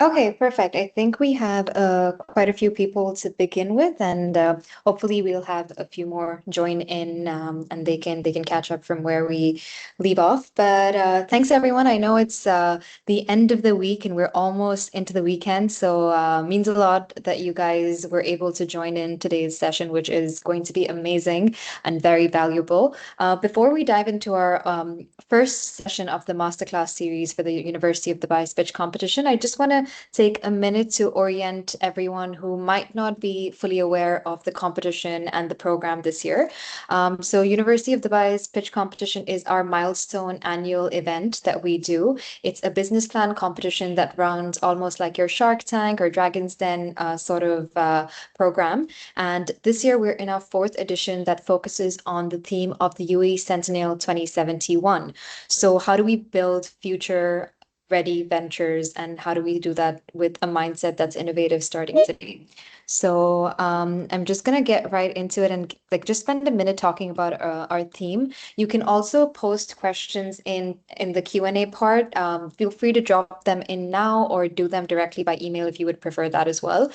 Okay, perfect. I think we have quite a few people to begin with, and hopefully we'll have a few more join in, and they can catch up from where we leave off. But thanks everyone. I know it's the end of the week, and we're almost into the weekend, so means a lot that you guys were able to join in today's session, which is going to be amazing and very valuable. Before we dive into our first session of the Masterclass series for the University of Dubai Pitch Competition, I just want to take a minute to orient everyone who might not be fully aware of the competition and the program this year. So University of Dubai's pitch competition is our milestone annual event that we do. It's a business plan competition that runs almost like your Shark Tank or Dragon's Den sort of program. And this year we're in our fourth edition that focuses on the theme of the UAE Centennial 2071. So how do we build future ready ventures, and how do we do that with a mindset that's innovative starting today? So I'm just gonna get right into it and like just spend a minute talking about our theme. You can also post questions in the Q&A part. Feel free to drop them in now or do them directly by email if you would prefer that as well.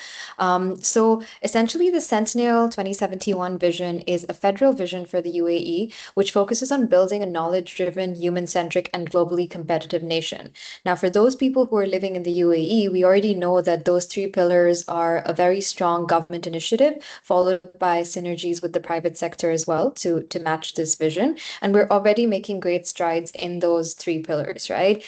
So essentially, the Centennial 2071 vision is a federal vision for the UAE, which focuses on building a knowledge-driven, human-centric, and globally competitive nation. Now, for those people who are living in the UAE, we already know that those three pillars are a very strong government initiative, followed by synergies with the private sector as well to match this vision. And we're already making great strides in those three pillars, right?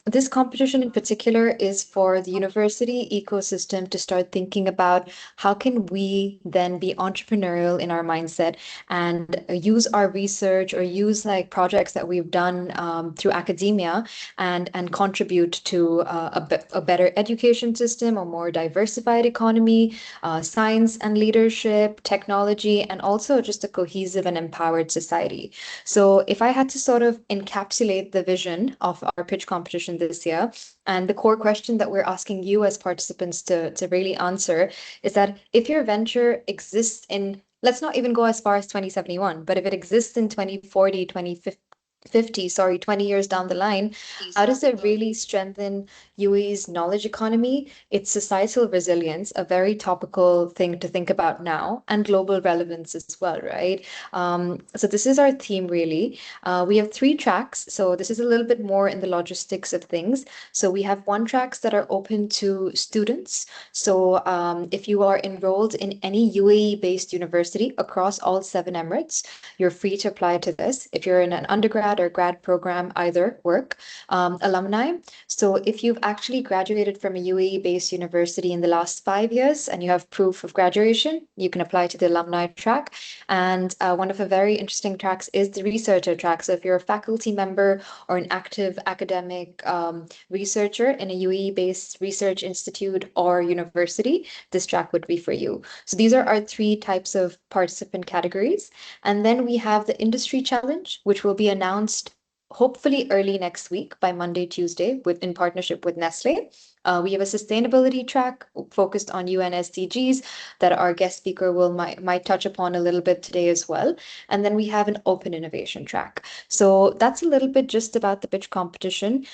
This competition in particular is for the university ecosystem to start thinking about how can we then be entrepreneurial in our mindset and use our research or use like projects that we've done through academia and contribute to a better education system, a more diversified economy, science and leadership, technology, and also just a cohesive and empowered society. So if I had to sort of encapsulate the vision of our pitch competition this year, and the core question that we're asking you as participants to really answer is that if your venture exists in, let's not even go as far as 2071, but if it exists in 2040, 2050, sorry, 20 years down the line, how does it really strengthen UAE's knowledge economy, its societal resilience, a very topical thing to think about now, and global relevance as well, right? So this is our theme really. We have three tracks, so this is a little bit more in the logistics of things. So we have one tracks that are open to students. So if you are enrolled in any UAE-based university across all seven Emirates, you're free to apply to this. If you're in an undergrad or grad program, either work. Alumni. So if you've actually graduated from a UAE-based university in the last 5 years and you have proof of graduation, you can apply to the alumni track. And one of the very interesting tracks is the researcher track. So if you're a faculty member or an active academic researcher in a UAE-based research institute or university, this track would be for you. So these are our three types of participant categories. And then we have the industry challenge, which will be announced hopefully early next week by Monday, Tuesday, in partnership with Nestle. We have a sustainability track focused on UN SDGs that our guest speaker will might touch upon a little bit today as well. And then we have an open innovation track. So that's a little bit just about the pitch competition.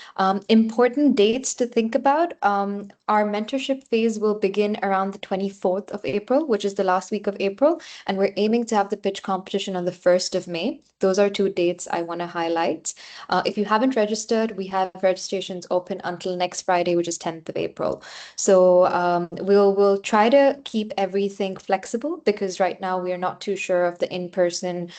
Important dates to think about. Our mentorship phase will begin around the 24th of April, which is the last week of April, and we're aiming to have the pitch competition on the 1st of May. Those are two dates I want to highlight. If you haven't registered, we have registrations open until next Friday, which is 10th of April. So we'll try to keep everything flexible because right now we are not too sure of the in-person,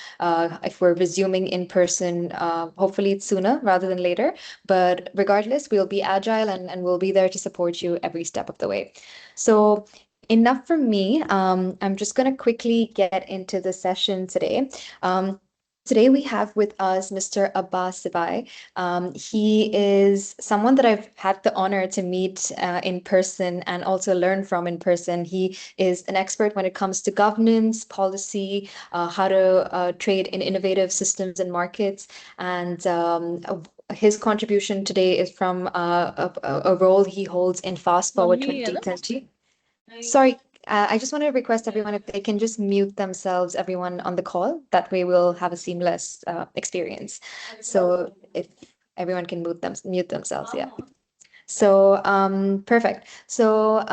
if we're resuming in person, hopefully it's sooner rather than later. But regardless, we'll be agile and we'll be there to support you every step of the way. So enough from me. I'm just going to quickly get into the session today. Today we have with us Mr. Abbas Sibai. He is someone that I've had the honor to meet in person and also learn from in person. He is an expert when it comes to governance, policy, how to trade in innovative systems and markets. And his contribution today is from a role he holds in Fast Forward 2030. Sorry, I just want to request everyone if they can just mute themselves, everyone on the call. That way we'll have a seamless experience. So if everyone can mute themselves, yeah. So, perfect. So,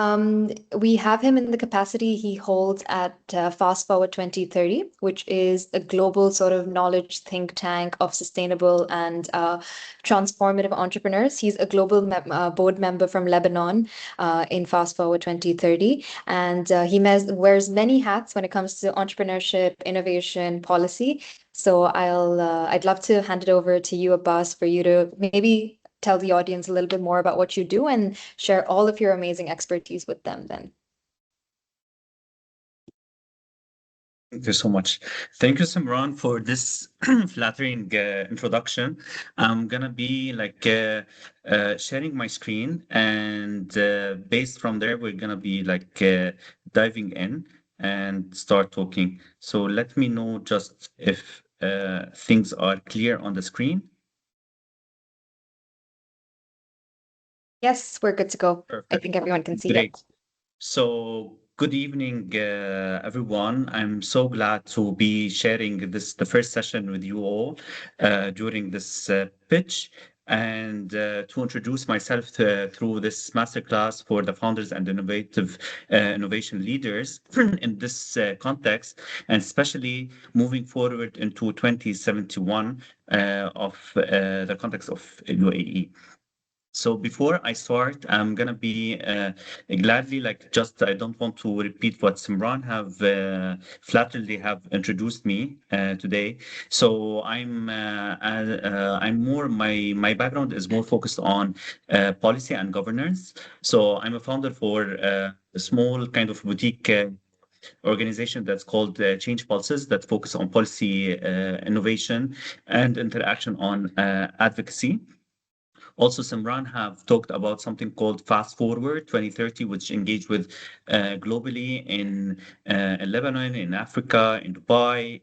we have him in the capacity he holds at Fast Forward 2030, which is a global sort of knowledge think tank of sustainable and transformative entrepreneurs. He's a global board member from Lebanon in Fast Forward 2030, and wears many hats when it comes to entrepreneurship, innovation, policy. So I'd love to hand it over to you, Abbas, for you to maybe tell the audience a little bit more about what you do and share all of your amazing expertise with them then. Thank you so much. Thank you, Simran, for this flattering introduction. I'm gonna be sharing my screen, and based from there, we're gonna be diving in and start talking. So let me know just if things are clear on the screen. Yes, we're good to go. I Perfect. think everyone can see Great. it. So, good evening, everyone. I'm so glad to be sharing the first session with you all during this pitch and to introduce myself through this masterclass for the founders and innovation leaders in this context, and especially moving forward into 2071 of the context of UAE. So before I start, I'm gonna be gladly just I don't want to repeat what Simran have flatteringly have introduced me today. So I'm more my background is more focused on policy and governance. So I'm a founder for a small kind of boutique organization that's called Change Pulses that focus on policy innovation and interaction on advocacy. Also, Simran have talked about something called Fast Forward 2030, which engage with globally in Lebanon, in Africa, in Dubai,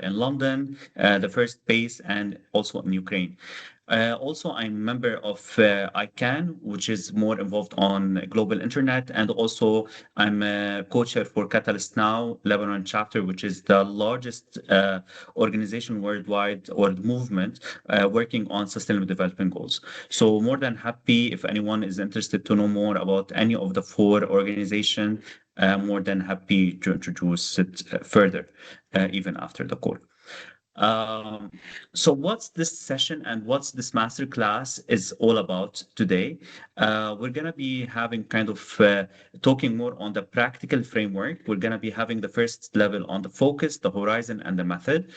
in London, the first base, and also in Ukraine. Also, I'm a member of ICANN, which is more involved on global internet, and also I'm a co-chair for Catalyst Now Lebanon chapter, which is the largest organization worldwide or movement working on sustainable development goals. So more than happy if anyone is interested to know more about any of the four organizations, more than happy to introduce it further, even after the call. Um, so what's this session and what's this master class is all about today? We're going to be having kind of talking more on the practical framework. We're going to be having the first level on the focus, the horizon, and the method.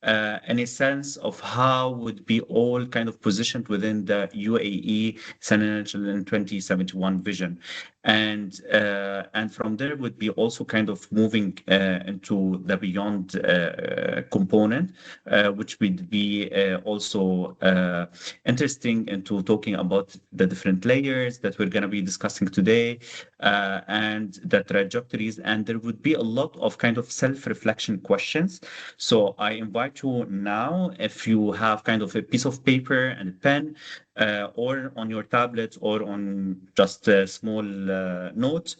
In a sense of how would be all kind of positioned within the UAE Senatorial in 2071 vision. And from there would be also kind of moving into the beyond component, which would be also interesting into talking about the different layers that we're going to be discussing today and the trajectories. And there would be a lot of kind of self-reflection questions. So I invite you now, if you have kind of a piece of paper and a pen, or on your tablet or on just a small note,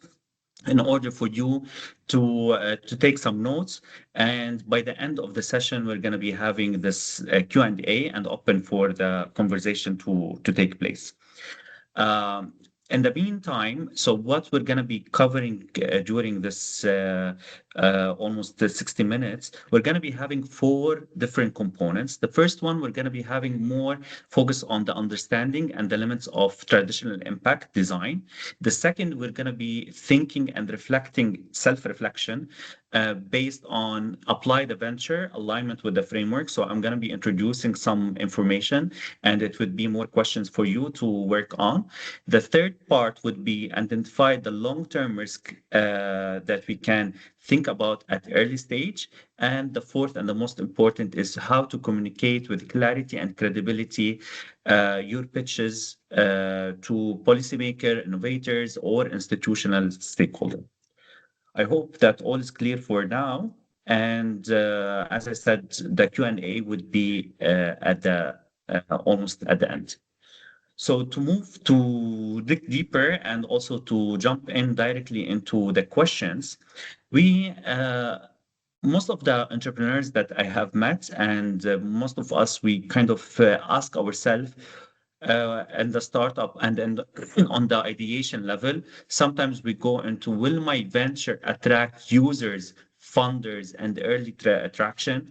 in order for you to take some notes. And by the end of the session, we're going to be having this Q&A and open for the conversation to take place. Um, in the meantime, so what we're going to be covering during this almost 60 minutes, we're going to be having four different components. The first one, we're going to be having more focus on the understanding and the limits of traditional impact design. The second, we're going to be thinking and reflecting self-reflection based on apply the venture alignment with the framework. So I'm going to be introducing some information and it would be more questions for you to work on. The third part would be identify the long-term risk that we can think about at early stage. And the fourth and the most important is how to communicate with clarity and credibility your pitches to policymaker, innovators, or institutional stakeholders. I hope that all is clear for now. And as I said, the Q&A would be at the almost at the end. So to move to dig deeper and also to jump in directly into the questions, we most of the entrepreneurs that I have met and most of us, we kind of ask ourselves, and the startup and then on the ideation level, sometimes we go into will my venture attract users, funders, and early attraction?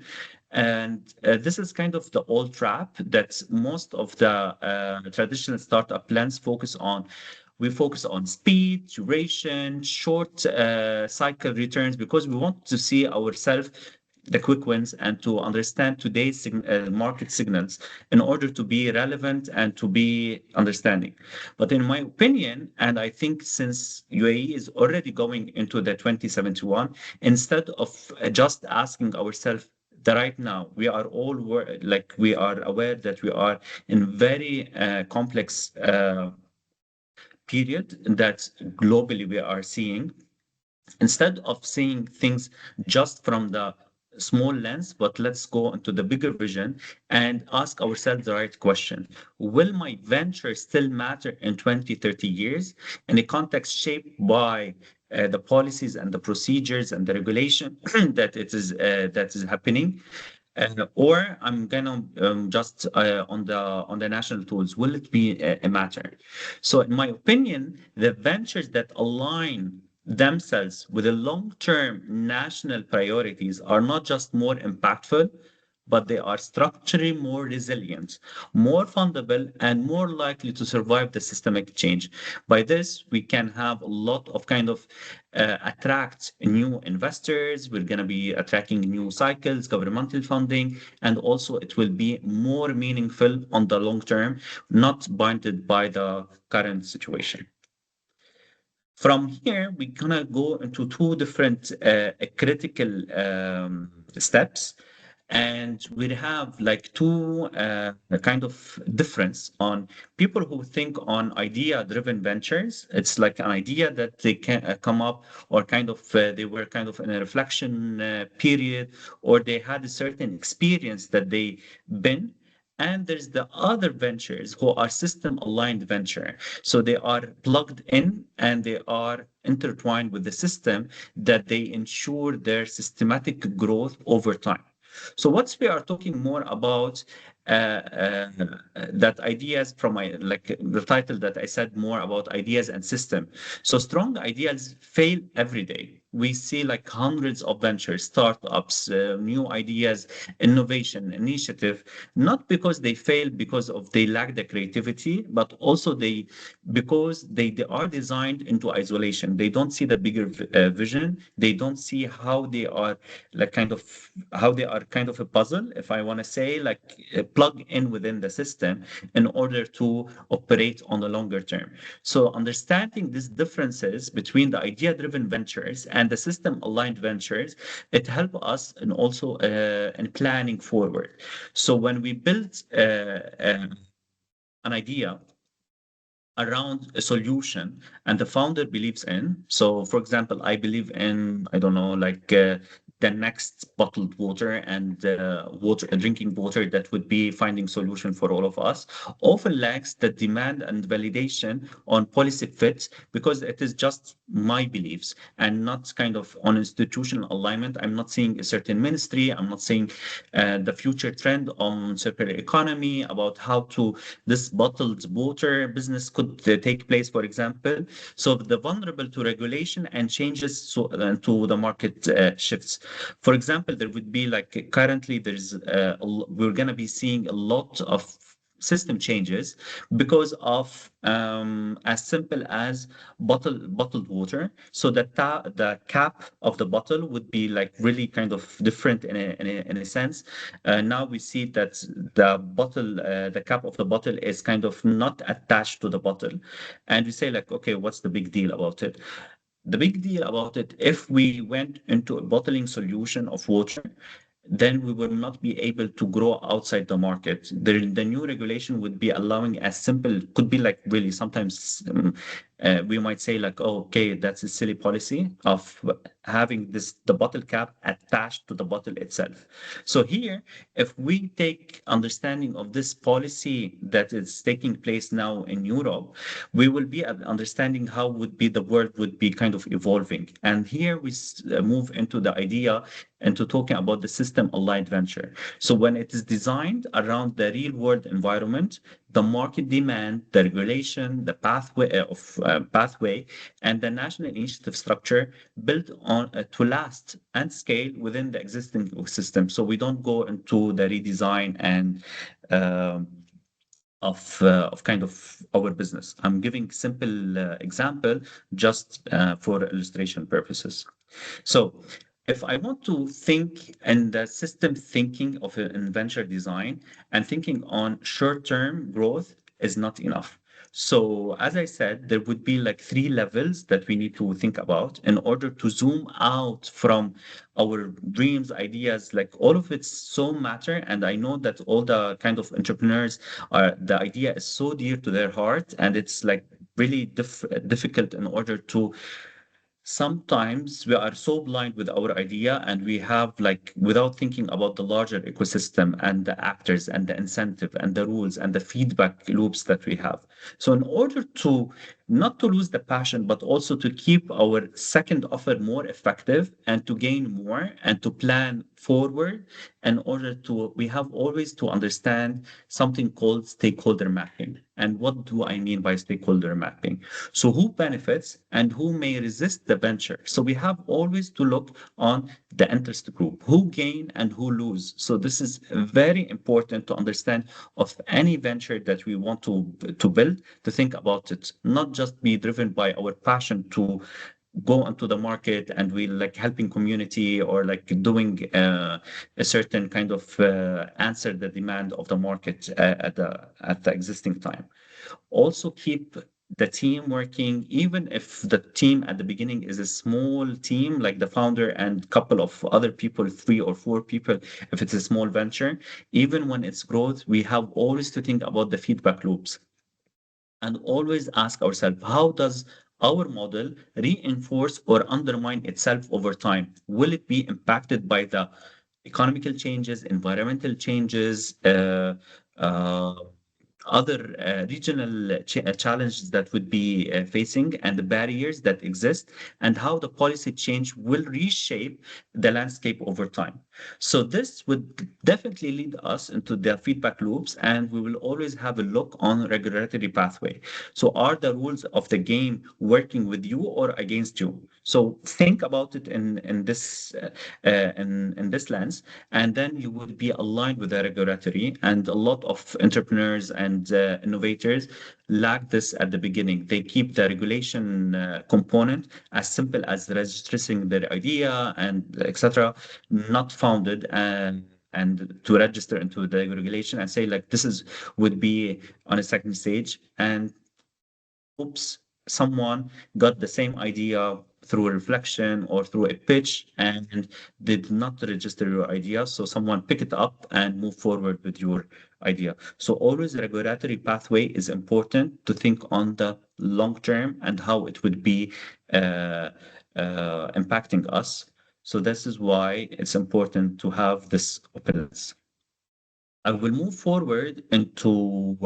And this is kind of the old trap that most of the traditional startup plans focus on. We focus on speed, duration, short cycle returns because we want to see ourselves the quick wins and to understand today's market signals in order to be relevant and to be understanding. But in my opinion, and I think since UAE is already going into the 2071, instead of just asking ourselves the right now, we are all like we are aware that we are in very complex period that globally we are seeing. Instead of seeing things just from the small lens, but let's go into the bigger vision and ask ourselves the right question. Will my venture still matter in 20, 30 years in a context shaped by the policies and the procedures and the regulation that is happening? Or I'm gonna just on the national tools, will it be a matter? So, in my opinion, the ventures that align themselves with the long-term national priorities are not just more impactful, but they are structurally more resilient, more fundable, and more likely to survive the systemic change. By this, we can have a lot of kind of attract new investors. We're going to be attracting new cycles, governmental funding, and also it will be more meaningful on the long term, not binded by the current situation. From here, we're gonna go into two different critical steps, and we have like two kind of difference on people who think on idea-driven ventures. It's like an idea that they can come up, or kind of they were kind of in a reflection period, or they had a certain experience that they been. And there's the other ventures who are system aligned venture. So they are plugged in and they are intertwined with the system that they ensure their systematic growth over time. So once we are talking more about that ideas from my like the title that I said more about ideas and system. So strong ideas fail every day. We see like hundreds of ventures, startups, new ideas, innovation, initiative, not because they fail because of they lack the creativity, but also they because they are designed into isolation. They don't see the bigger vision. They don't see how they are like kind of how they are kind of a puzzle, if I want to say, like plug in within the system in order to operate on the longer term. So understanding these differences between the idea-driven ventures and the system-aligned ventures, it helps us and also in planning forward. So when we build an idea around a solution and the founder believes in. So, for example, I believe in, I don't know, like the next bottled water and water, drinking water that would be finding solution for all of us, often lacks the demand and validation on policy fits because it is just my beliefs and not kind of on institutional alignment. I'm not seeing a certain ministry. I'm not seeing the future trend on circular economy about how to this bottled water business could take place, for example. So the vulnerable to regulation and changes to the market shifts. For example, there would be like currently we're going to be seeing a lot of system changes because of as simple as bottled water. So the cap of the bottle would be like really kind of different in a sense. Now we see that the cap of the bottle is kind of not attached to the bottle, and we say like, okay, what's the big deal about it? The big deal about it, if we went into a bottling solution of water, then we will not be able to grow outside the market. The new regulation would be allowing as simple, could be like really sometimes we might say like, oh, okay, that's a silly policy of having the bottle cap attached to the bottle itself. So here, if we take understanding of this policy that is taking place now in Europe, we will be understanding how would be the world would be kind of evolving. And here we move into the idea and to talking about the system aligned venture. So when it is designed around the real world environment, the market demand, the regulation, the pathway, and the national initiative structure built on to last and scale within the existing ecosystem. So we don't go into the redesign and um of kind of our business. I'm giving simple example just for illustration purposes. So if I want to think in the system thinking of an venture design and thinking on short-term growth is not enough. So as I said, there would be like three levels that we need to think about in order to zoom out from our dreams, ideas, like all of it so matter. And I know that all the kind of entrepreneurs are, the idea is so dear to their heart and it's like really difficult in order to sometimes we are so blind with our idea and we have like without thinking about the larger ecosystem and the actors and the incentive and the rules and the feedback loops that we have. So in order to not to lose the passion but also to keep our second offer more effective and to gain more and to plan forward, in order to we have always to understand something called stakeholder mapping. And what do I mean by stakeholder mapping? So who benefits and who may resist the venture? So we have always to look on the interest group, who gain and who lose. So this is very important to understand of any venture that we want to build, to think about it, not just be driven by our passion to go into the market and we like helping community or like doing a certain kind of answer the demand of the market at the existing time. Also keep the team working, even if the team at the beginning is a small team, like the founder and couple of other people, 3 or 4 people, if it's a small venture, even when it's growth, we have always to think about the feedback loops and always ask ourselves, how does our model reinforce or undermine itself over time? Will it be impacted by the economical changes, environmental changes, uh, other regional challenges that would be facing and the barriers that exist, and how the policy change will reshape the landscape over time. So this would definitely lead us into the feedback loops, and we will always have a look on regulatory pathway. So are the rules of the game working with you or against you? So think about it in this in this lens, and then you would be aligned with the regulatory. And a lot of entrepreneurs and innovators lack this at the beginning. They keep the regulation component as simple as registering their idea and etc., not founded and to register into the regulation and say like this is would be on a second stage. And oops, someone got the same idea through a reflection or through a pitch and did not register your idea. So someone pick it up and move forward with your idea. So always a regulatory pathway is important to think on the long term and how it would be uh, impacting us. So this is why it's important to have this openness. I will move forward into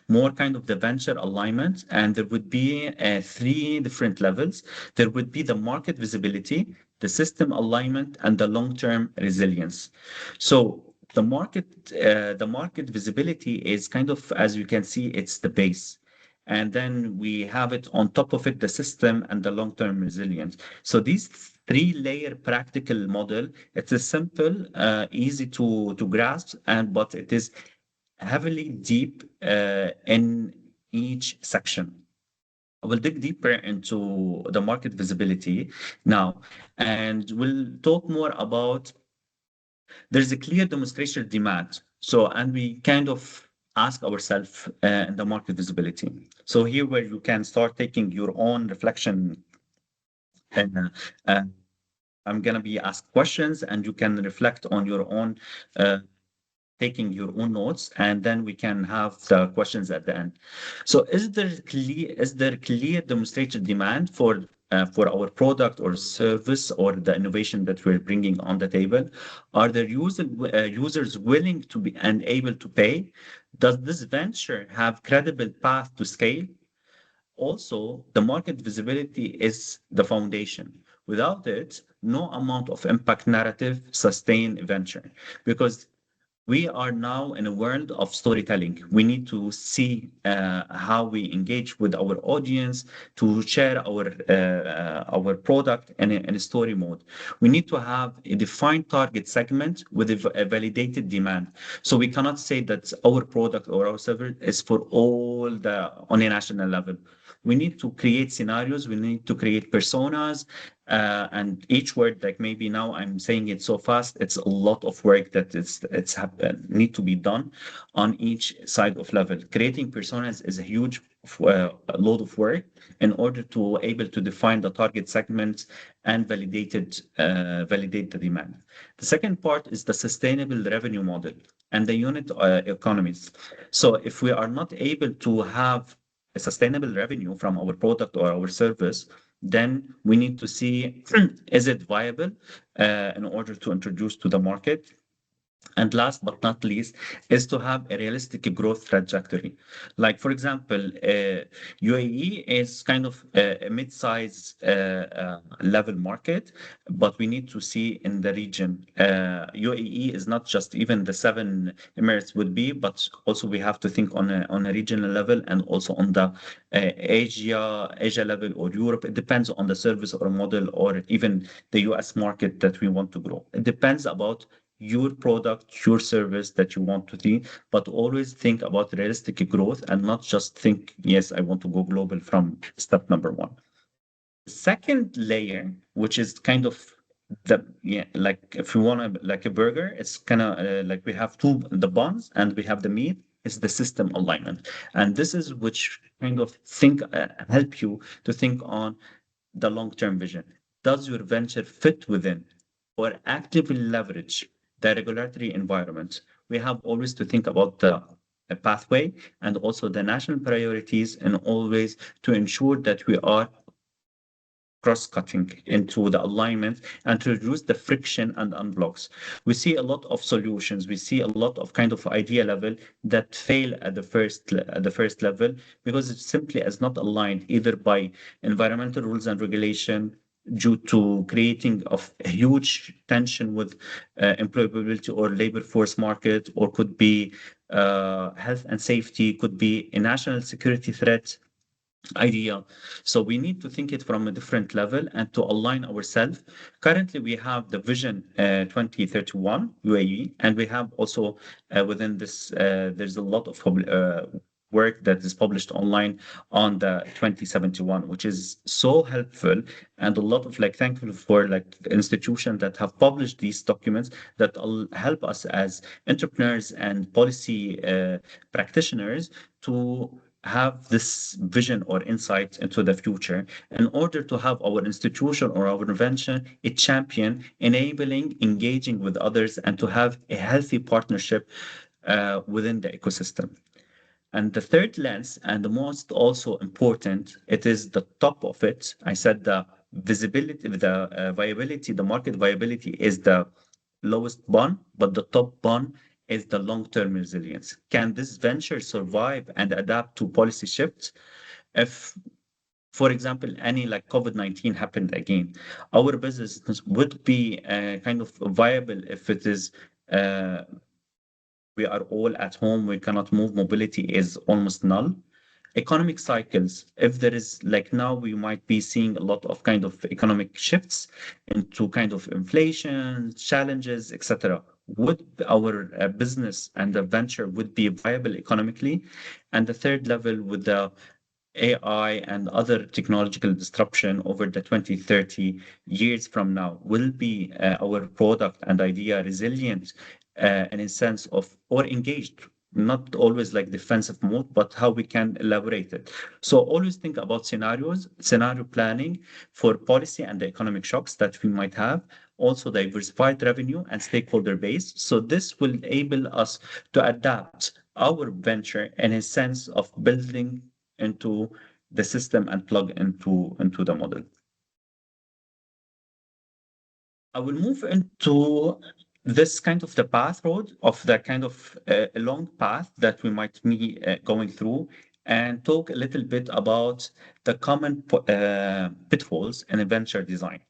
more kind of the venture alignment, and there would be three different levels. There would be the market visibility, the system alignment, and the long-term resilience. So the market visibility is kind of, as you can see, it's the base. And then we have it on top of it, the system and the long-term resilience. So these three-layer practical model, it's a simple, easy to grasp, and but it is heavily deep in each section. I will dig deeper into the market visibility now, and we'll talk more about there's a clear demonstration demand. So, and we kind of ask ourselves in the market visibility. So here where you can start taking your own reflection and I'm gonna be asked questions and you can reflect on your own taking your own notes, and then we can have the questions at the end. So is there clear demonstrated demand for our product or service or the innovation that we're bringing on the table? Are the users willing to be and able to pay? Does this venture have credible path to scale? Also, the market visibility is the foundation. Without it, no amount of impact narrative sustain a venture because We are now in a world of storytelling. We need to see how we engage with our audience to share our product in a story mode. We need to have a defined target segment with a validated demand. So we cannot say that our product or our service is for all the on a national level. We need to create scenarios. We need to create personas, and each word, like maybe now I'm saying it so fast, it's a lot of work that need to be done on each side of level. Creating personas is a huge load of work in order to able to define the target segments and validate the demand. The second part is the sustainable revenue model and the unit economies. So if we are not able to have a sustainable revenue from our product or our service, then we need to see is it viable in order to introduce to the market. And last but not least, is to have a realistic growth trajectory. Like, for example, UAE is kind of a mid-size level market, but we need to see in the region. UAE is not just even the seven Emirates would be, but also we have to think on a regional level and also on the Asia level or Europe. It depends on the service or model or even the US market that we want to grow. It depends about your product, your service that you want to see, but always think about realistic growth and not just think, yes, I want to go global from step number one. The second layer, which is kind of like if you want to like a burger, it's kind of like we have the buns and we have the meat. Is the system alignment, and this is which kind of think help you to think on the long-term vision. Does your venture fit within or actively leverage the regulatory environment? We have always to think about the pathway and also the national priorities, and always to ensure that we are cross-cutting into the alignment and to reduce the friction and unblocks. We see a lot of solutions. We see a lot of kind of idea level that fail at the first level because it simply is not aligned either by environmental rules and regulation due to creating of a huge tension with employability or labor force market, or could be health and safety, could be a national security threat idea. So we need to think it from a different level and to align ourselves. Currently, we have the Vision 2031 UAE, and we have also within this, there's a lot of work that is published online on the 2071, which is so helpful, and a lot of like thankful for like institutions that have published these documents that will help us as entrepreneurs and policy practitioners to have this vision or insight into the future in order to have our institution or our invention a champion enabling engaging with others and to have a healthy partnership within the ecosystem. And the third lens, and the most also important, it is the top of it. I said the visibility, the viability, the market viability is the lowest bun, but the top bun is the long-term resilience. Can this venture survive and adapt to policy shifts? If, for example, any like COVID-19 happened again, our business would be kind of viable if it is we are all at home, we cannot move, mobility is almost null. Economic cycles, if there is like now we might be seeing a lot of kind of economic shifts into kind of inflation, challenges, etc. Would our business and the venture would be viable economically? And the third level with the AI and other technological disruption over the 20, 30 years from now, will be our product and idea resilient in a sense of or engaged, not always like defensive mode, but how we can elaborate it. So always think about scenarios, scenario planning for policy and the economic shocks that we might have. Also diversified revenue and stakeholder base. So this will enable us to adapt our venture in a sense of building into the system and plug into the model. I will move into this kind of the path road of the kind of a long path that we might be going through, and talk a little bit about the common pitfalls in a venture design.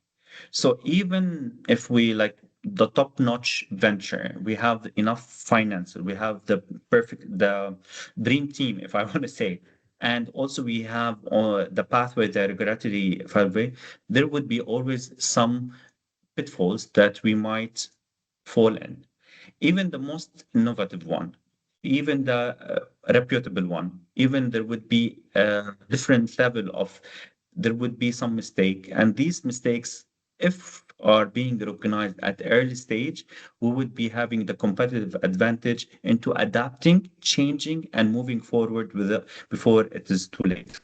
So even if we like the top-notch venture. We have enough finance. We have the dream team, if I want to say. And also we have the pathway, the regulatory pathway. There would be always some pitfalls that we might fall in. Even the most innovative one, even the reputable one, even there would be a different level of, there would be some mistake. And these mistakes, if are being recognized at the early stage, we would be having the competitive advantage into adapting, changing, and moving forward with it before it is too late.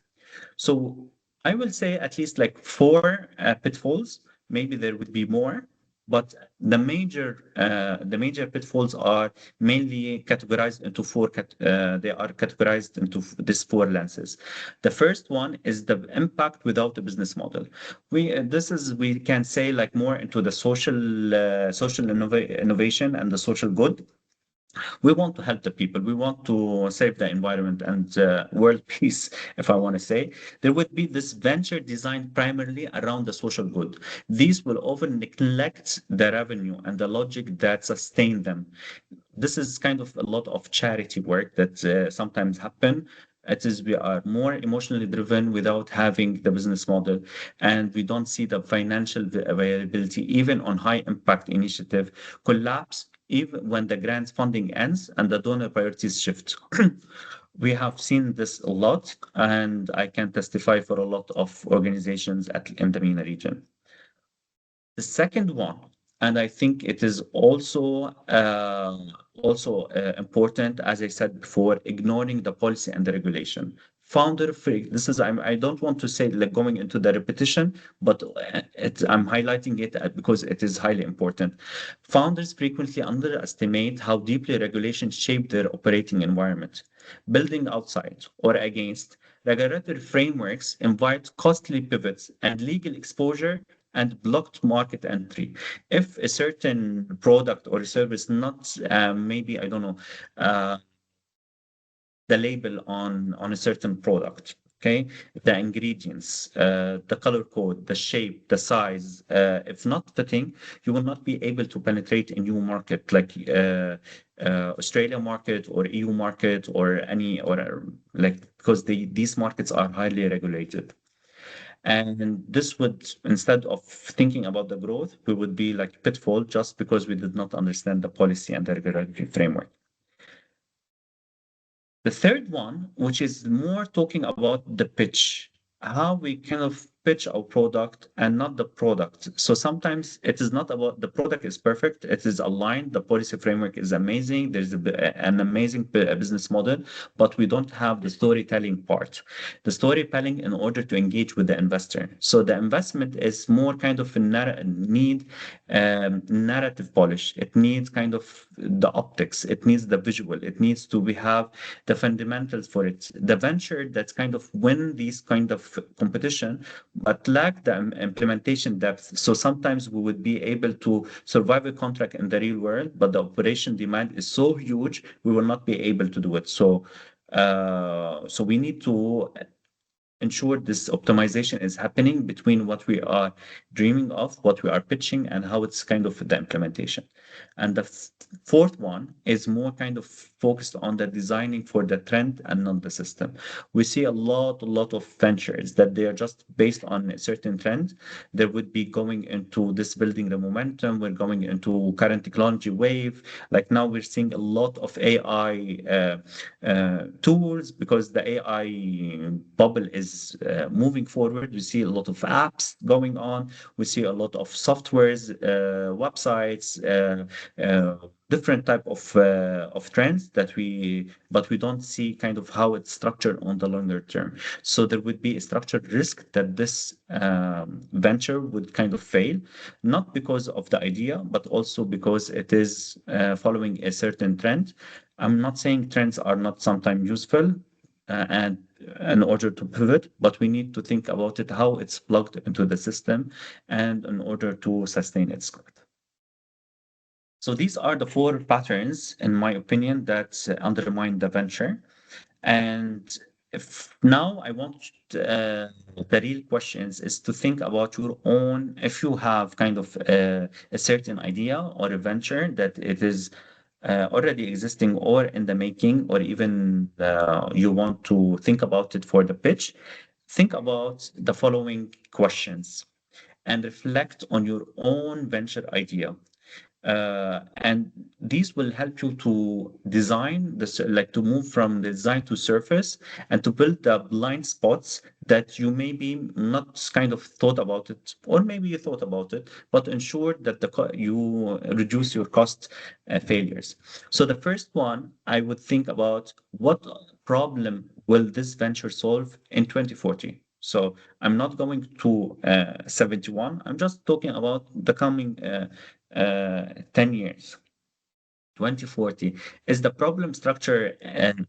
So I will say at least like four pitfalls. Maybe there would be more, but the major pitfalls are mainly categorized into they are categorized into these four lenses. The first one is the impact without a business model. We can say like more into the social innovation and the social good. We want to help the people. We want to save the environment and world peace, if I want to say. There would be this venture designed primarily around the social good. These will often neglect the revenue and the logic that sustain them. This is kind of a lot of charity work that sometimes happen. It is we are more emotionally driven without having the business model, and we don't see the financial availability even on high impact initiative collapse even when the grants funding ends and the donor priorities shift. We have seen this a lot, and I can testify for a lot of organizations in the MENA region. The second one, and I think it is also important, as I said before, ignoring the policy and the regulation. Founder free. This is I don't want to say like going into the repetition, but I'm highlighting it because it is highly important. Founders frequently underestimate how deeply regulations shape their operating environment. Building outside or against regulatory frameworks invite costly pivots and legal exposure and blocked market entry. If a certain product or service not maybe I don't know uh, the label on a certain product. Okay, the ingredients, the color code, the shape, the size. If not fitting, you will not be able to penetrate a new market like Australia market or EU market or any or like because these markets are highly regulated. And this would, instead of thinking about the growth, we would be like pitfall just because we did not understand the policy and the regulatory framework. The third one, which is more talking about the pitch, how we kind of pitch our product and not the product. So sometimes it is not about the product is perfect, it is aligned, the policy framework is amazing, there's an amazing business model, but we don't have the storytelling part. The storytelling in order to engage with the investor. So the investment is more kind of a need narrative polish. It needs kind of the optics. It needs the visual. It needs to we have the fundamentals for it. The venture that's kind of win these kind of competition, but lack the implementation depth. So sometimes we would be able to survive a contract in the real world, but the operation demand is so huge, we will not be able to do it. So we need to ensure this optimization is happening between what we are dreaming of, what we are pitching, and how it's kind of the implementation. And the fourth one is more kind of focused on the designing for the trend and not the system. We see a lot of ventures that they are just based on a certain trend. They would be going into this building the momentum. We're going into current technology wave. Like now we're seeing a lot of AI tools because the AI bubble is moving forward. We see a lot of apps going on. We see a lot of softwares, websites, different type of trends but we don't see kind of how it's structured on the longer term. So there would be a structured risk that this venture would kind of fail, not because of the idea, but also because it is following a certain trend. I'm not saying trends are not sometimes useful, and in order to pivot, but we need to think about it, how it's plugged into the system and in order to sustain its growth. So these are the four patterns, in my opinion, that undermine the venture. And if now I want the real questions is to think about your own, if you have kind of a certain idea or a venture that it is already existing or in the making, or even you want to think about it for the pitch, think about the following questions and reflect on your own venture idea. And these will help you to design this, like to move from the design to surface and to build the blind spots that you maybe not kind of thought about it, or maybe you thought about it, but ensure that you reduce your cost failures. So the first one, I would think about what problem will this venture solve in 2040. So I'm not going to 71. I'm just talking about the coming 10 years. 2040, is the problem structure and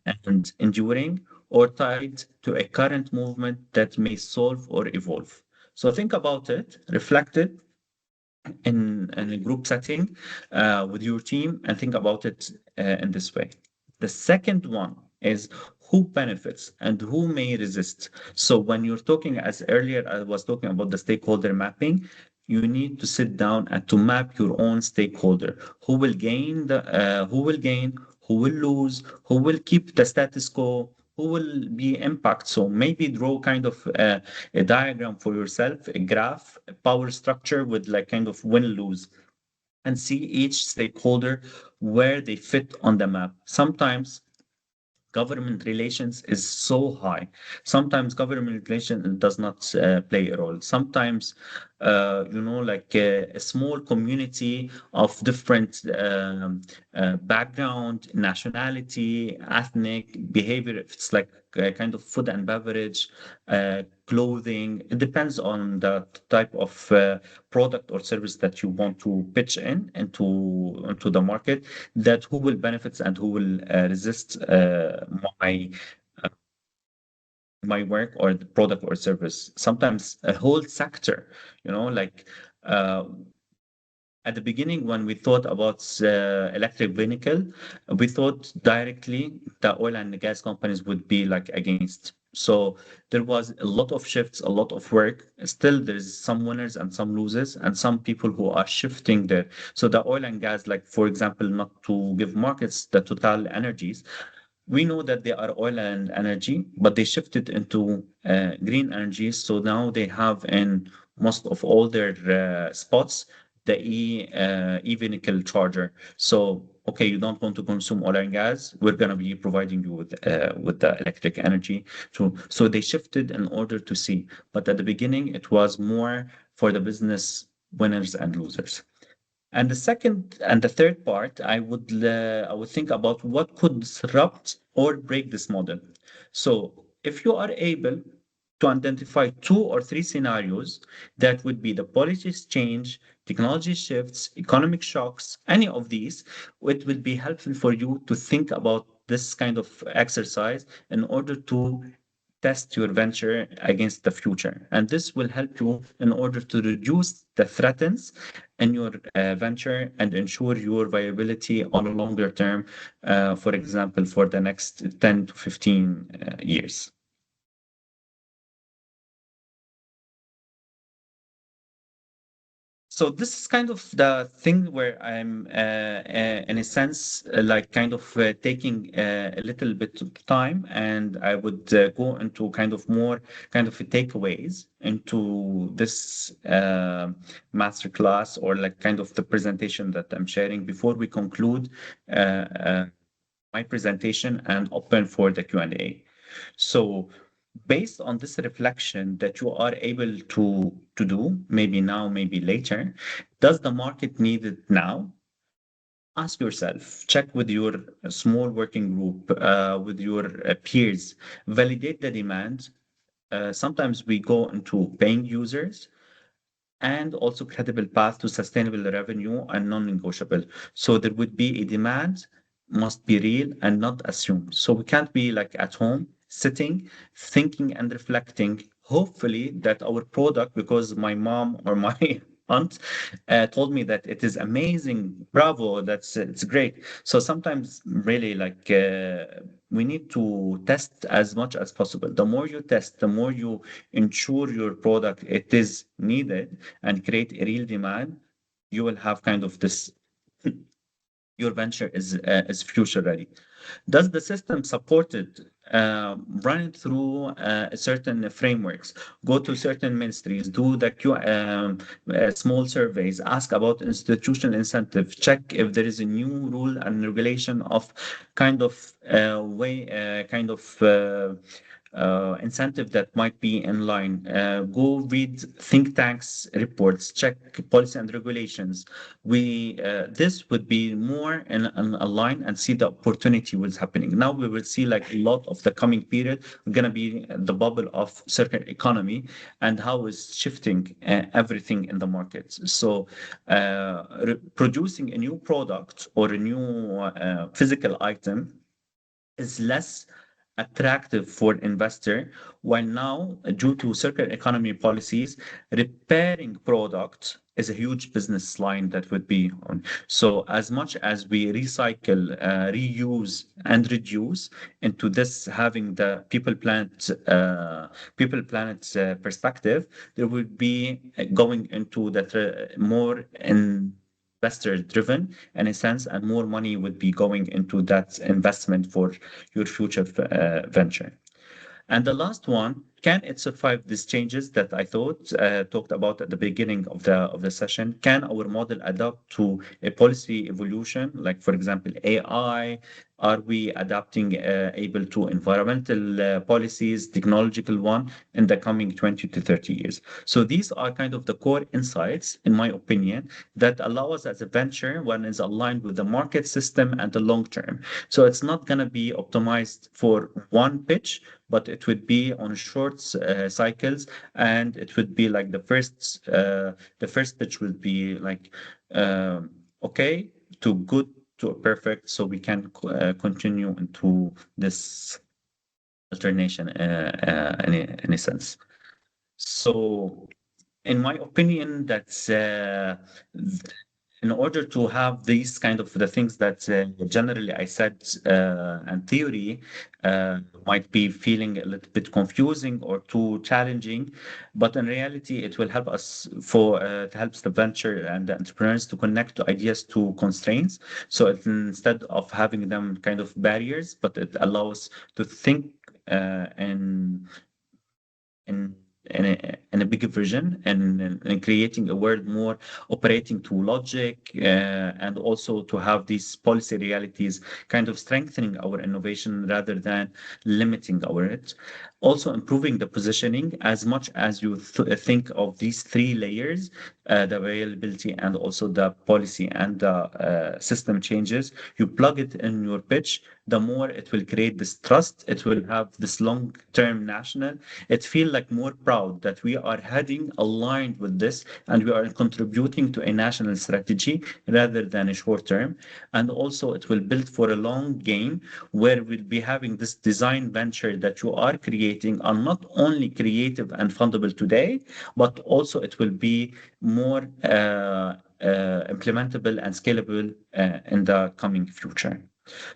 enduring, or tied to a current movement that may solve or evolve? So think about it, reflect it, in a group setting with your team, and think about it in this way. The second one is who benefits and who may resist. So when you're talking, as earlier I was talking about the stakeholder mapping, you need to sit down and to map your own stakeholder. Who will gain, who will lose, who will keep the status quo, who will be impact. So maybe draw kind of a diagram for yourself, a graph, a power structure with like kind of win-lose, and see each stakeholder where they fit on the map. Sometimes government relations is so high. Sometimes government relation does not play a role. Sometimes, like a small community of different background, nationality, ethnic behavior. If it's like kind of food and beverage, clothing. It depends on the type of product or service that you want to pitch into the market. That who will benefit and who will resist my my work or the product or service. Sometimes a whole sector, like. Uh, at the beginning, when we thought about electric vehicle, we thought directly the oil and the gas companies would be like against. So there was a lot of shifts, a lot of work. Still, there's some winners and some losers, and some people who are shifting there. So the oil and gas, like for example, not to give markets, the Total Energies, we know that they are oil and energy, but they shifted into green energy. So now they have in most of all their spots the e-vehicle charger. So okay, you don't want to consume oil and gas, we're gonna be providing you with the electric energy too. So they shifted in order to see, but at the beginning it was more for the business winners and losers. And the second and the third part, I would think about what could disrupt or break this model. So if you are able to identify two or three scenarios, that would be the policies change, technology shifts, economic shocks, any of these, it will be helpful for you to think about this kind of exercise in order to test your venture against the future. And this will help you in order to reduce the threats in your venture and ensure your viability on a longer term, for example, for the next 10 to 15 years. So this is kind of the thing where I'm, in a sense, like kind of taking a little bit of time, and I would go into kind of more kind of takeaways into this masterclass, or like kind of the presentation that I'm sharing before we conclude uh, uh, my presentation and open for the Q&A. So based on this reflection that you are able to do, maybe now, maybe later, does the market need it now? Ask yourself, check with your small working group, with your peers, validate the demand. Sometimes we go into paying users, and also credible path to sustainable revenue and non-negotiable. So there would be a demand, must be real and not assumed. So we can't be like at home, sitting, thinking and reflecting, hopefully that our product, because my mom or my hunt, told me that it is amazing, bravo, that's it's great. So sometimes really like we need to test as much as possible. The more you test, the more you ensure your product it is needed and create a real demand, you will have kind of this your venture is future ready. Does the system support it? Run it through certain frameworks, go to certain ministries, do the small surveys, ask about institutional incentive, check if there is a new rule and regulation of kind of kind of incentive that might be in line. Go read think tanks reports, check policy and regulations. We This would be more in a line and see the opportunity what's happening. Now we will see like a lot of the coming period going to be the bubble of circular economy and how is shifting everything in the market. So producing a new product or a new physical item is less attractive for investor, while now, due to circular economy policies, repairing product is a huge business line that would be on. So as much as we recycle, reuse, and reduce into this having the people planet perspective, there would be going into that more investor driven in a sense, and more money would be going into that investment for your future venture. And the last one, can it survive these changes that I thought talked about at the beginning of the session? Can our model adapt to a policy evolution, like for example AI? Are we adapting able to environmental policies, technological one in the coming 20 to 30 years? So these are kind of the core insights, in my opinion, that allow us as a venture when is aligned with the market system and the long term. So it's not going to be optimized for one pitch, but it would be on short cycles, and it would be like the first pitch would be like okay to good to perfect, so we can continue into this alternation in a sense. So in my opinion, that's in order to have these kind of the things that generally I said and theory might be feeling a little bit confusing or too challenging, but in reality, it will help us for it helps the venture and the entrepreneurs to connect to ideas to constraints. So instead of having them kind of barriers, but it allows to think and in in a bigger vision, and creating a world more operating to logic, and also to have these policy realities kind of strengthening our innovation rather than limiting our it. Also improving the positioning as much as you think of these three layers, the availability and also the policy and the system changes. You plug it in your pitch, the more it will create this trust. It will have this long-term national. It feel like more proud that we are heading aligned with this and we are contributing to a national strategy rather than a short term. And also it will build for a long game where we'll be having this design venture that you are creating are not only creative and fundable today, but also it will be more implementable and scalable in the coming future.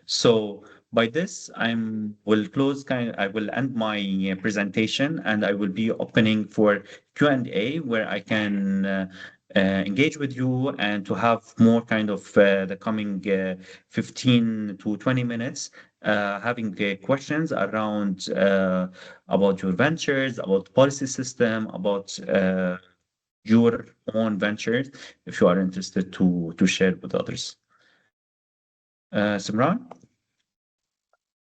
So by this, I will end my presentation, and I will be opening for Q&A where I can engage with you and to have more kind of the coming 15 to 20 minutes having questions around about your ventures, about policy system, about your own ventures, if you are interested to share with others. Simran?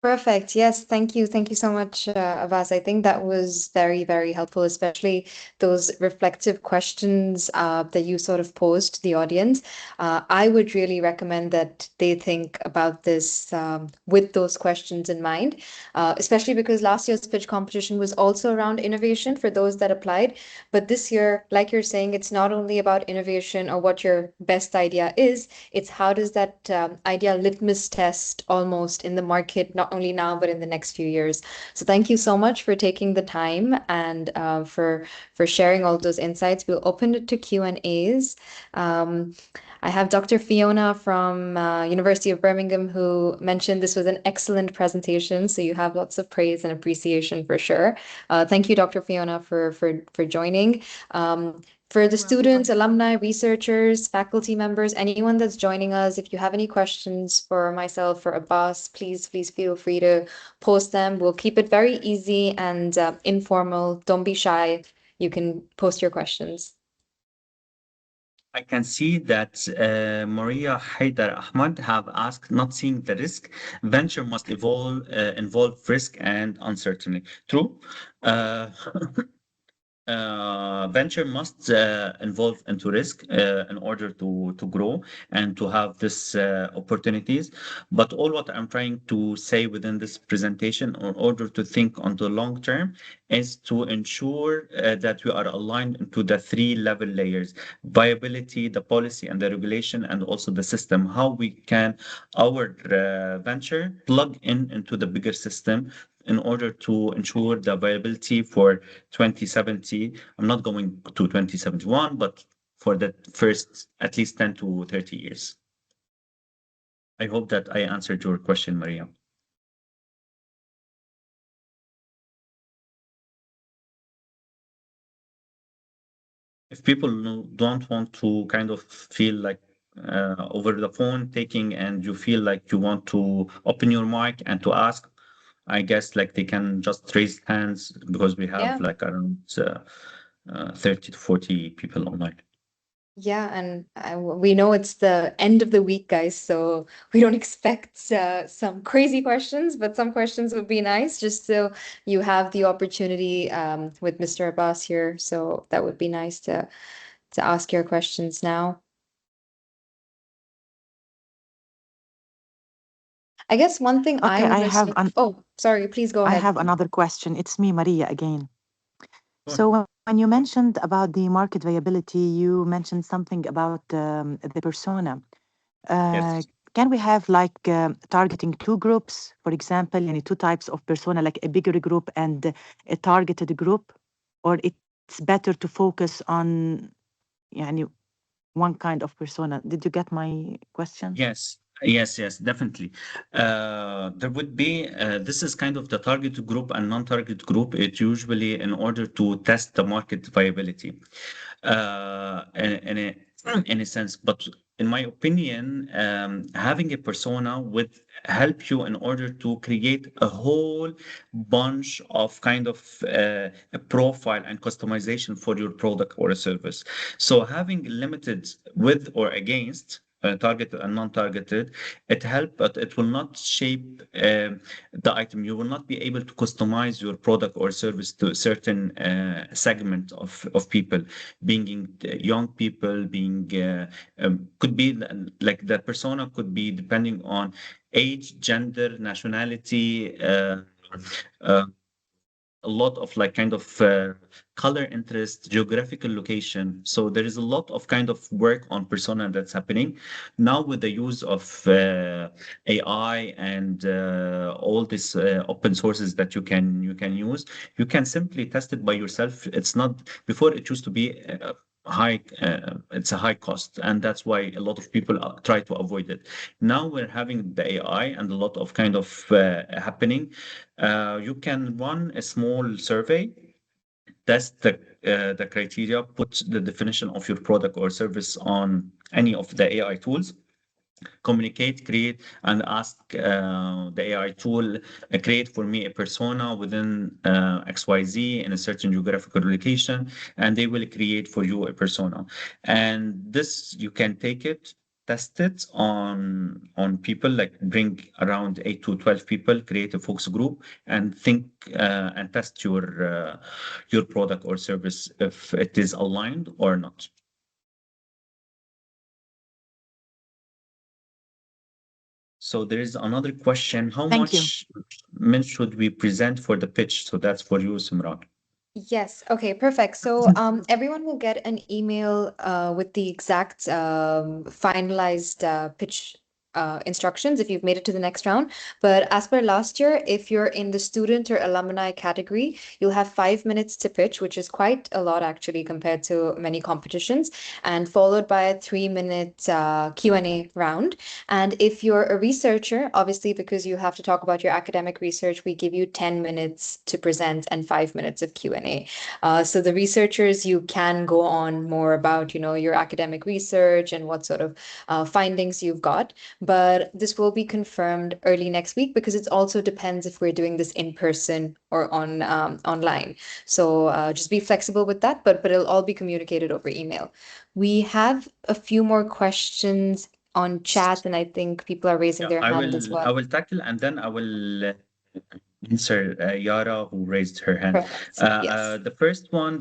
Perfect. Yes, thank you. Thank you so much, Abbas. I think that was very, very helpful, especially those reflective questions that you sort of posed to the audience. I would really recommend that they think about this with those questions in mind, especially because last year's pitch competition was also around innovation for those that applied. But this year, like you're saying, it's not only about innovation or what your best idea is, it's how does that idea litmus test almost in the market, not not only now, but in the next few years. So thank you so much for taking the time and for sharing all those insights. We'll open it to Q&As. I have Dr. Fiona from University of Birmingham who mentioned this was an excellent presentation. So you have lots of praise and appreciation for sure. Thank you, Dr. Fiona, for joining. For the students, alumni, researchers, faculty members, anyone that's joining us, if you have any questions for myself or Abbas, please feel free to post them. We'll keep it very easy and informal. Don't be shy. You can post your questions. I can see that Maria Haidar Ahmad have asked, not seeing the risk, venture must involve risk and uncertainty. True. Uh, venture must involve into risk in order to grow and to have this opportunities. But all what I'm trying to say within this presentation, in order to think on the long term, is to ensure that we are aligned into the three level layers: viability, the policy and the regulation, and also the system. How we can our venture plug in into the bigger system in order to ensure the viability for 2070. I'm not going to 2071, but for the first at least 10 to 30 years. I hope that I answered your question, Maria. If people don't want to kind of feel like over the phone taking and you feel like you want to open your mic and to ask, I guess like they can just raise hands because we have Yeah. like around 30 to 40 people online. Yeah, and we know it's the end of the week, guys, so we don't expect some crazy questions, but some questions would be nice just so you have the opportunity with Mr. Abbas here. So that would be nice to ask your questions now. I guess one thing Okay, I was oh, sorry, please go I ahead. have another question. It's me, Maria, again. Sure. So when you mentioned about the market viability, you mentioned something about the persona. Uh, Yes. can we have like targeting two groups, for example, two types of persona, like a bigger group and a targeted group, or it's better to focus on يعني, one kind of persona? Did you get my question? Yes, definitely. There would be, this is kind of the target group and non-target group. It usually in order to test the market viability, in a sense. But in my opinion, having a persona would help you in order to create a whole bunch of kind of a profile and customization for your product or a service. So having limited with or against targeted and non-targeted, it help, but it will not shape the item. You will not be able to customize your product or service to a certain segment of people, being young people, being could be like the persona could be depending on age, gender, nationality, uh, a lot of like kind of color interest, geographical location. So there is a lot of kind of work on persona that's happening now with the use of AI and all these open sources that you can use. You can simply test it by yourself. It's not before it used to be high. It's a high cost, and that's why a lot of people try to avoid it. Now we're having the AI and a lot of kind of happening. You can run a small survey, test the criteria, put the definition of your product or service on any of the AI tools, communicate, create, and ask the AI tool, create for me a persona within XYZ in a certain geographical location, and they will create for you a persona. And this, you can take it, test it on people, like bring around 8 to 12 people, create a focus group, and think and test your product or service if it is aligned or not. So there is another question. How Thank you. much men should we present for the pitch? So that's for you, Simran. Yes. Okay, perfect. So everyone will get an email with the exact finalized pitch instructions if you've made it to the next round. But as per last year, if you're in the student or alumni category, you'll have 5 minutes to pitch, which is quite a lot actually compared to many competitions, and followed by a 3 minute Q&A round. And if you're a researcher, obviously because you have to talk about your academic research, we give you 10 minutes to present and 5 minutes of Q&A. So the researchers, you can go on more about, your academic research and what sort of findings you've got. But this will be confirmed early next week because it also depends if we're doing this in person or on online. So just be flexible with that, but it'll all be communicated over email. We have a few more questions on chat, and I think people are raising Yeah, their I hand as will I well. will tackle and then I will answer Yara who raised her hand. Correct. Yes. The first one,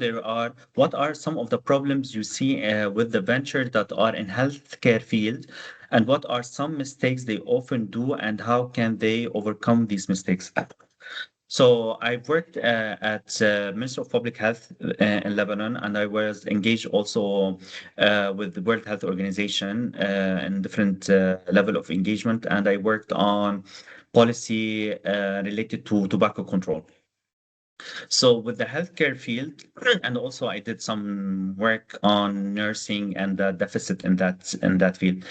what are some of the problems you see with the venture that are in healthcare field, and what are some mistakes they often do, and how can they overcome these mistakes? So I've worked at Ministry of Public Health in Lebanon, and I was engaged also with the World Health Organization in different level of engagement, and I worked on policy related to tobacco control. So with the healthcare field, and also I did some work on nursing and the deficit in that field.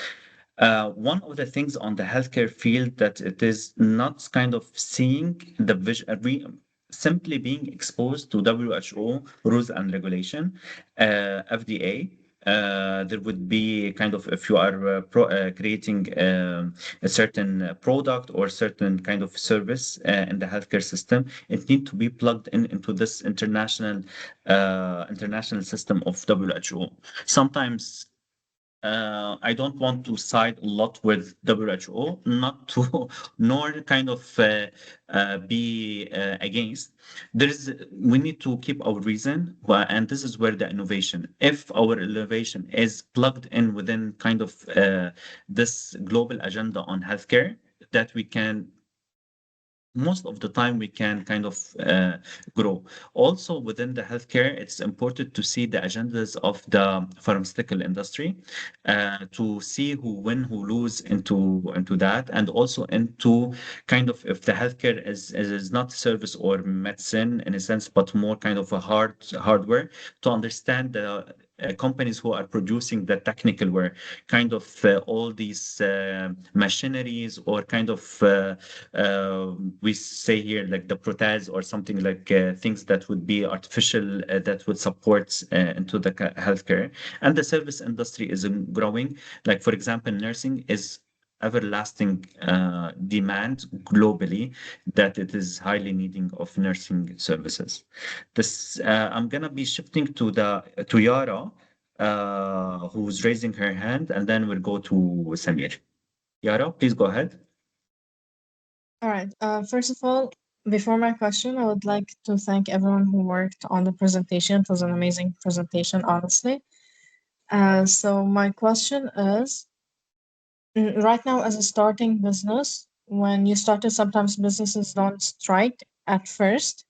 One of the things on the healthcare field that it is not kind of seeing the vision, simply being exposed to WHO rules and regulation, FDA. There would be kind of if you are creating a certain product or certain kind of service in the healthcare system, it need to be plugged into this international system of WHO. Sometimes I don't want to side a lot with WHO, not to, nor kind of be against. We need to keep our reason, and this is where the innovation. If our innovation is plugged in within kind of this global agenda on healthcare, that we can most of the time we can kind of grow. Also within the healthcare, it's important to see the agendas of the pharmaceutical industry, to see who win, who lose into that, and also into kind of if the healthcare is not service or medicine in a sense, but more kind of a hardware to understand the companies who are producing the technical ware, kind of all these machineries or kind of we say here like the protease or something like things that would be artificial that would support into the healthcare. And the service industry is growing. Like for example, nursing is everlasting demand globally that it is highly needing of nursing services. This I'm gonna be shifting to Yara, who's raising her hand, and then we'll go to Samir. Yara, please go ahead. All right. First of all, before my question, I would like to thank everyone who worked on the presentation. It was an amazing presentation, honestly. So my question is, right now as a starting business, when you started, sometimes businesses don't strike at first.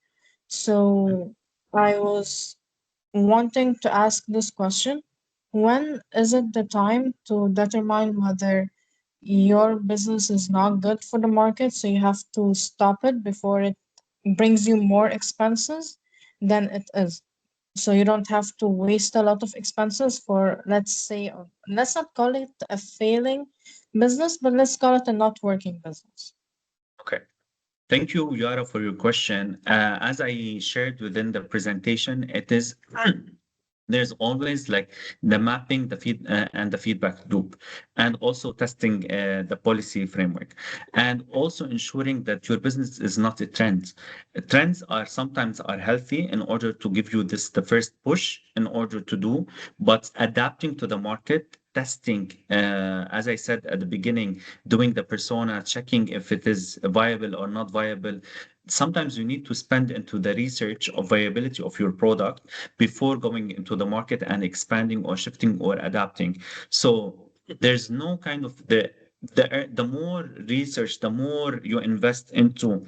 So I was wanting to ask this question: when is it the time to determine whether your business is not good for the market, so you have to stop it before it brings you more expenses than it is? So you don't have to waste a lot of expenses for, let's say, let's not call it a failing business, but let's call it a not working business. Okay. Thank you, Yara, for your question. As I shared within the presentation, it is there's always like the mapping, the feed and the feedback loop, and also testing the policy framework, and also ensuring that your business is not a trend. Trends are sometimes are healthy in order to give you this the first push in order to do, but adapting to the market. Testing, as I said at the beginning, doing the persona, checking if it is viable or not viable. Sometimes you need to spend into the research of viability of your product before going into the market and expanding or shifting or adapting. So there's no kind of the more research, the more you invest into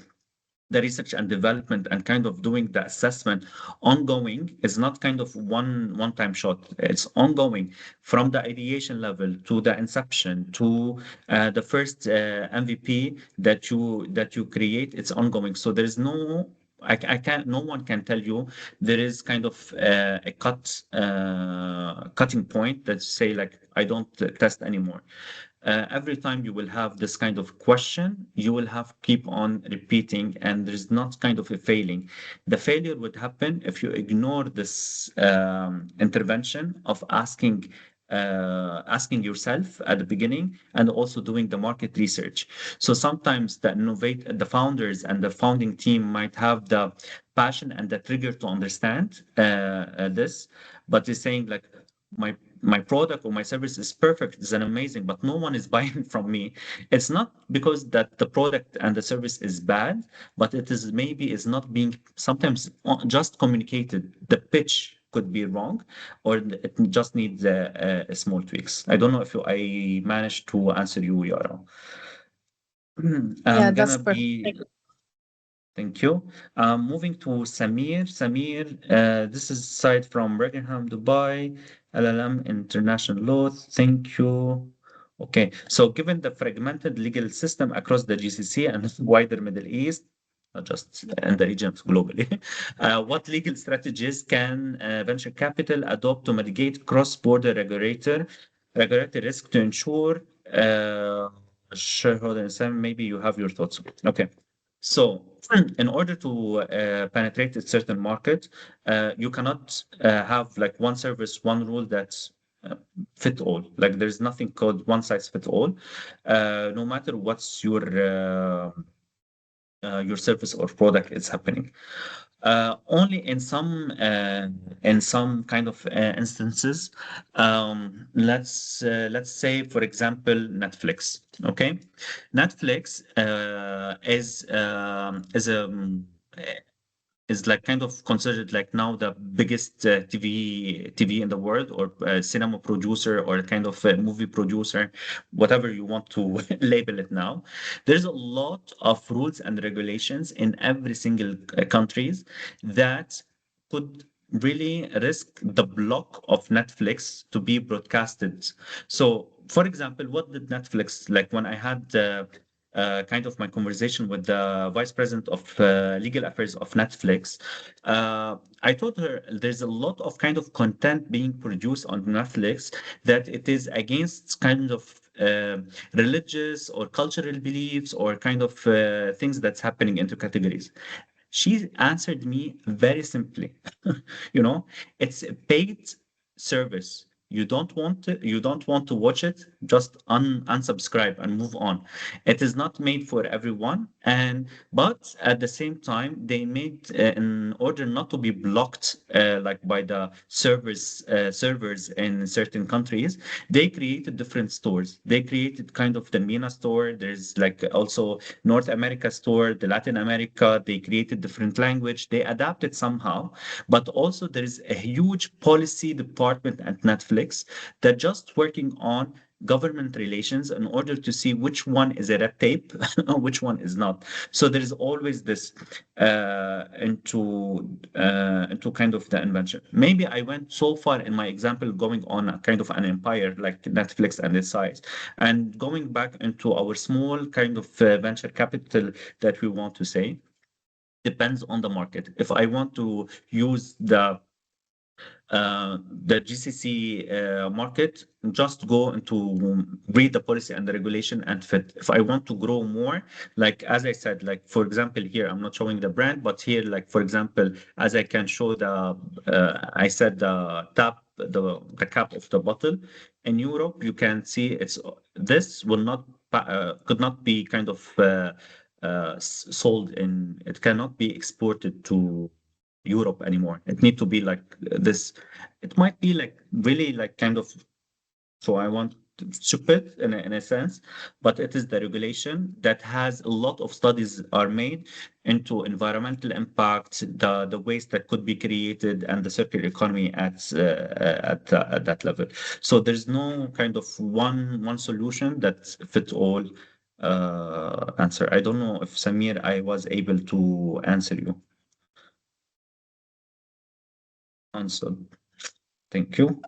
the research and development and kind of doing the assessment ongoing is not kind of one time shot. It's ongoing from the ideation level to the inception to the first MVP that you create. It's ongoing, so there is no, I can't, no one can tell you there is kind of a cutting point that say like I don't test anymore. Every time you will have this kind of question, you will have keep on repeating, and there's not kind of a failing. The failure would happen if you ignore this intervention of asking yourself at the beginning and also doing the market research. So sometimes the founders and the founding team might have the passion and the trigger to understand this, but they're saying like my product or my service is perfect, it's an amazing, but no one is buying from me. It's not because that the product and the service is bad, but it is maybe is not being sometimes just communicated. The pitch could be wrong, or it just needs a small tweaks. I don't know if I managed to answer you, Yara. Yeah, I'm that's gonna perfect. be Thank you. Moving to Samir. Samir, this is site from Rockingham, Dubai, LLM International Law. Thank you. Okay, so given the fragmented legal system across the GCC and wider Middle East, not just in the region, globally, what legal strategies can venture capital adopt to mitigate cross-border regulatory risk to ensure shareholder incentive? Maybe you have your thoughts. Okay. So, in order to penetrate a certain market, you cannot have like one service, one rule that's fit all. Like there's nothing called one size fit all. No matter what's your service or product is happening. Only in some kind of instances. Let's say, for example, Netflix. Okay, Netflix is like kind of considered like now the biggest TV in the world, or cinema producer, or kind of movie producer, whatever you want to label it now. There's a lot of rules and regulations in every single countries that could really risk the block of Netflix to be broadcasted. So, for example, what did Netflix, like when I had kind of my conversation with the vice president of legal affairs of Netflix, I told her there's a lot of kind of content being produced on Netflix that it is against kind of religious or cultural beliefs, or kind of things that's happening into categories. She answered me very simply. You know, it's a paid service. You don't want to watch it, just unsubscribe and move on. It is not made for everyone, and but at the same time they made in order not to be blocked like by the servers in certain countries, they created different stores. They created kind of the MENA store. There's like also North America store, the Latin America. They created different language. They adapted somehow, but also there is a huge policy department at Netflix that just working on government relations in order to see which one is a red tape, which one is not. So there is always this into kind of the invention. Maybe I went so far in my example, going on a kind of an empire like Netflix and its size, and going back into our small kind of venture capital that we want to say depends on the market. If I want to use the GCC market, just go into read the policy and the regulation and fit. If I want to grow more, like as I said, like for example, here I'm not showing the brand, but here, like for example, as I can show I said the cap of the bottle. In Europe, you can see this will not could not be kind of sold in. It cannot be exported to Europe anymore. It need to be like this. It might be like really like kind of, so I want stupid in a sense, but it is the regulation that has a lot of studies are made into environmental impact, the waste that could be created, and the circular economy at that level. So there's no kind of one solution that fits all. answer. I don't know if Samir, I was able to answer you. Answered. Thank you.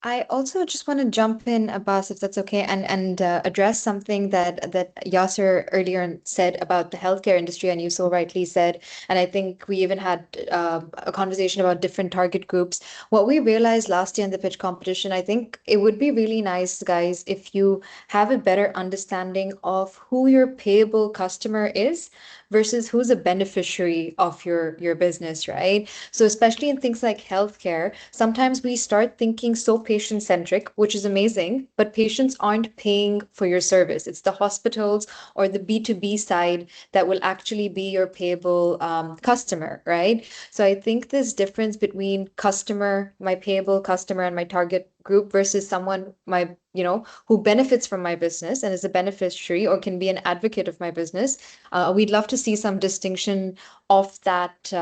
I also just want to jump in, Abbas, if that's okay, and address something that Yasser earlier said about the healthcare industry, and you so rightly said, and I think we even had a conversation about different target groups. What we realized last year in the pitch competition, I think it would be really nice, guys, if you have a better understanding of who your payable customer is versus who's a beneficiary of your business, right? So especially in things like healthcare, sometimes we start thinking so patient centric, which is amazing, but patients aren't paying for your service. It's the hospitals or the B2B side that will actually be your payable customer, right? So I think this difference between customer, my payable customer, and my target group versus someone who benefits from my business and is a beneficiary or can be an advocate of my business. We'd love to see some distinction of that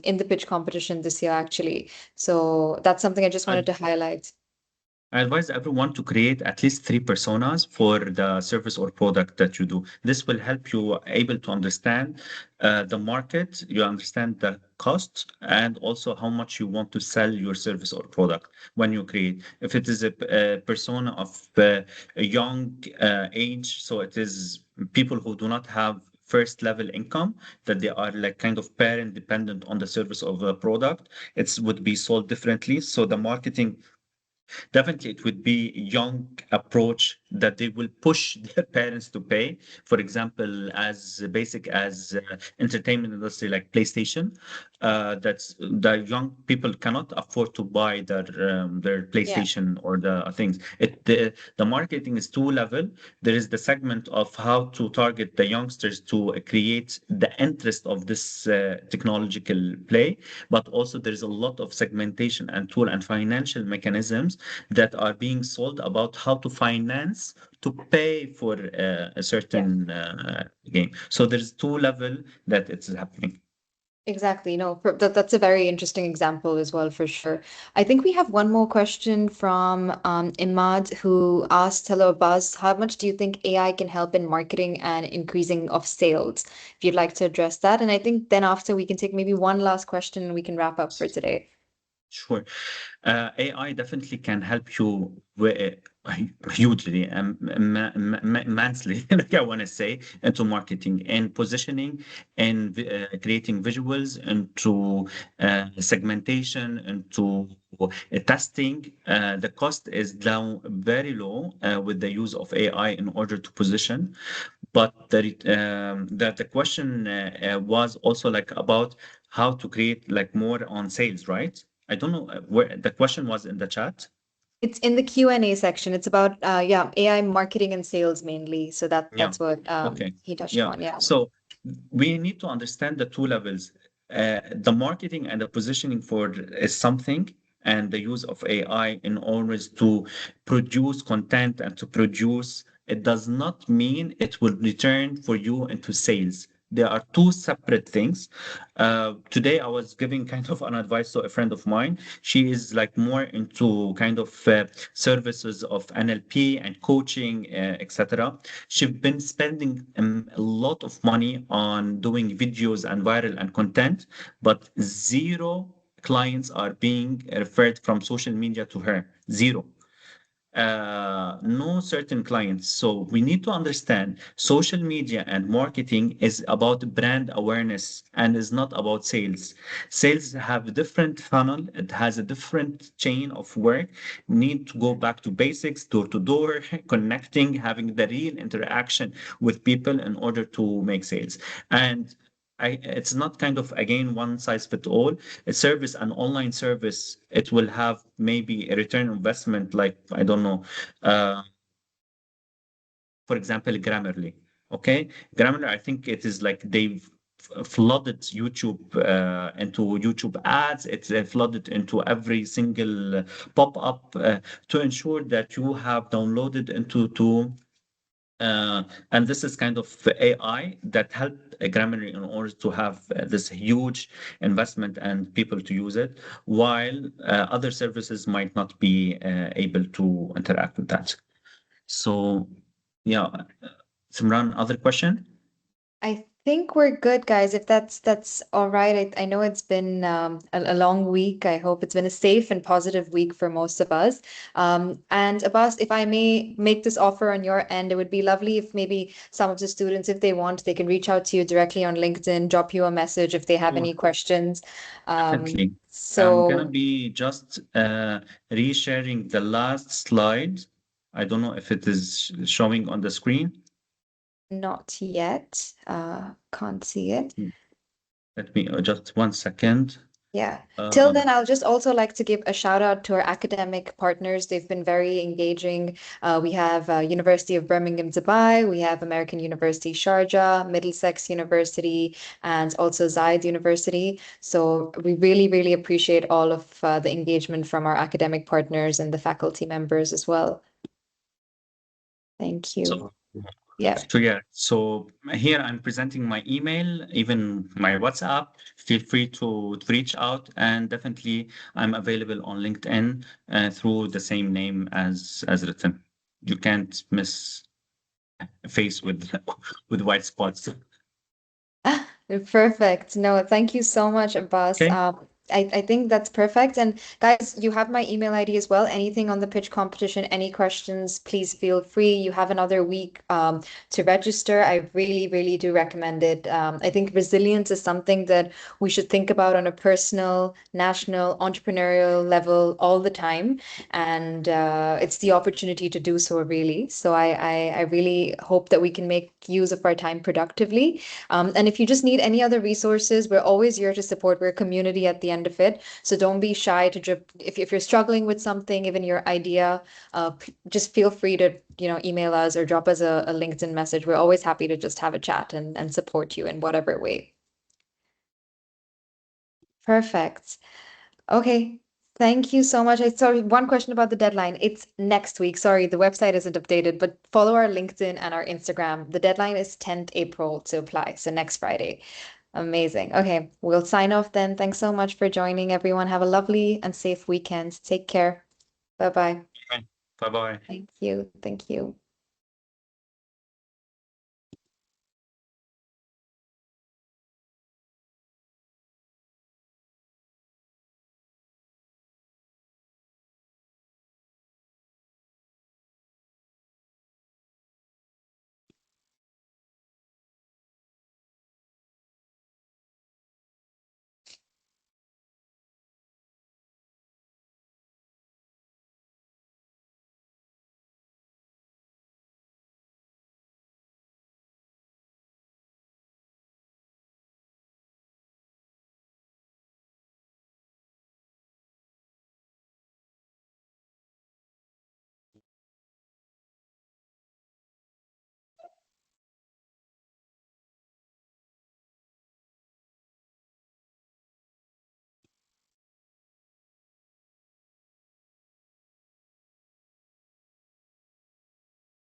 in the pitch competition this year, actually. So that's something I just wanted to highlight. I advise everyone to create at least three personas for the service or product that you do. This will help you able to understand the market, you understand the cost, and also how much you want to sell your service or product when you create. If it is a persona of a young age, so it is people who do not have first level income, that they are like kind of parent dependent on the service of a product, it would be sold differently. So the marketing, definitely, it would be young approach that they will push their parents to pay. For example, as basic as entertainment industry like PlayStation, that's the young people cannot afford to buy their Yeah. PlayStation or the things. The marketing is two level. There is the segment of how to target the youngsters to create the interest of this technological play, but also there is a lot of segmentation and tool and financial mechanisms that are being sold about how to finance to pay for a Yeah. certain game. So there's two level that it's happening. Exactly. No, that's a very interesting example as well, for sure. I think we have one more question from Imad, who asked, "Hello, Buzz. How much do you think AI can help in marketing and increasing of sales?" If you'd like to address that. And I think then after we can take maybe one last question and we can wrap up for today. Sure. AI definitely can help you hugely and immensely, like I want to say, into marketing and positioning and creating visuals, into segmentation, into testing. The cost is down very low with the use of AI in order to position. But the question was also like about how to create like more on sales, right? I don't know where the question was in the chat. It's in the Q&A section. It's about yeah, AI marketing and sales mainly. So Yeah. that's what Okay. he touched Yeah. upon. Yeah. So we need to understand the two levels. The marketing and the positioning for is something, and the use of AI in order to produce content and to produce, it does not mean it will return for you into sales. There are two separate things. Today, I was giving kind of an advice to a friend of mine. She is like more into kind of services of NLP and coaching, etc. She's been spending a lot of money on doing videos and viral and content, but zero clients are being referred from social media to her. Zero. No certain clients. So we need to understand social media and marketing is about brand awareness and is not about sales. Sales have a different funnel. It has a different chain of work. Need to go back to basics, door to door, connecting, having the real interaction with people in order to make sales. And it's not kind of again one size fit all. A service, an online service, it will have maybe a return investment like I don't know, uh, for example, Grammarly. Okay, Grammarly, I think it is like they've flooded YouTube into YouTube ads. It's flooded into every single pop-up to ensure that you have downloaded into to and this is kind of AI that helped Grammarly in order to have this huge investment and people to use it, while other services might not be able to interact with that. So, yeah, Simran, other question? I think we're good, guys. If that's all right. I know it's been a long week. I hope it's been a safe and positive week for most of us. And Abbas, if I may make this offer on your end, it would be lovely if maybe some of the students, if they want, they can reach out to you directly on LinkedIn, drop you a message if they have Sure, any questions. definitely. I'm gonna So be just resharing the last slide. I don't know if it is showing on the screen. not yet. Can't see it. Let me just 1 second. Yeah. Till then, Um, I'll just also like to give a shout out to our academic partners. They've been very engaging. We have University of Birmingham, Dubai. We have American University, Sharjah, Middlesex University, and also Zayed University. So we really, really appreciate all of the engagement from our academic partners and the faculty members as well. Thank you. so Yeah. So here I'm presenting my email, even my WhatsApp. Feel free to reach out, and definitely I'm available on LinkedIn through the same name as written. You can't miss a face with with white spots. Perfect. No, thank you so much, Abbas. Okay. I think that's perfect. And guys, you have my email ID as well. Anything on the pitch competition, any questions, please feel free. You have another week to register. I really, really do recommend it. I think resilience is something that we should think about on a personal, national, entrepreneurial level all the time. And it's the opportunity to do so, really. So I really hope that we can make use of our time productively. And if you just need any other resources, we're always here to support. We're a community at the end of it. So don't be shy to drip. If you're struggling with something, even your idea, just feel free to, email us or drop us a LinkedIn message. We're always happy to just have a chat and support you in whatever way. Perfect. Okay. Thank you so much. Sorry, one question about the deadline. It's next week. Sorry, the website isn't updated, but follow our LinkedIn and our Instagram. The deadline is 10th April to apply, so next Friday. Amazing. Okay, we'll sign off then. Thanks so much for joining, everyone. Have a lovely and safe weekend. Take care. Bye-bye. Bye bye. Thank you. Thank you.